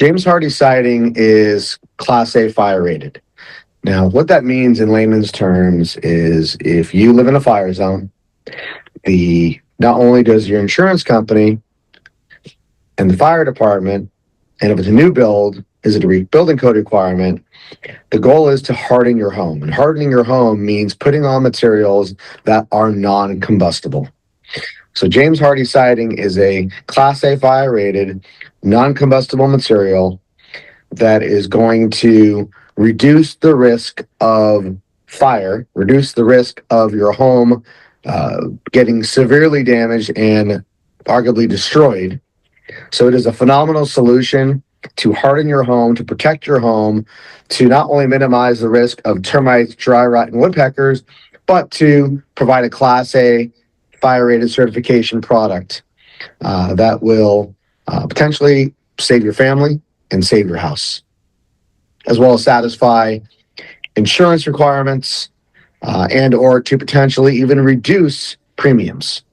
James Hardie siding is Class A fire rated. Now, what that means in layman's terms is if you live in a fire zone, not only does your insurance company and the fire department, and if it's a new build, is it a building code requirement? The goal is to harden your home. And hardening your home means putting on materials that are non-combustible. So James Hardie siding is a Class A fire rated, non-combustible material that is going to reduce the risk of fire, reduce the risk of your home getting severely damaged and arguably destroyed. So it is a phenomenal solution to harden your home, to protect your home, to not only minimize the risk of termites, dry rot, and woodpeckers, but to provide a Class A fire rated certification product that will potentially save your family and save your house, as well as satisfy insurance requirements and or to potentially even reduce premiums.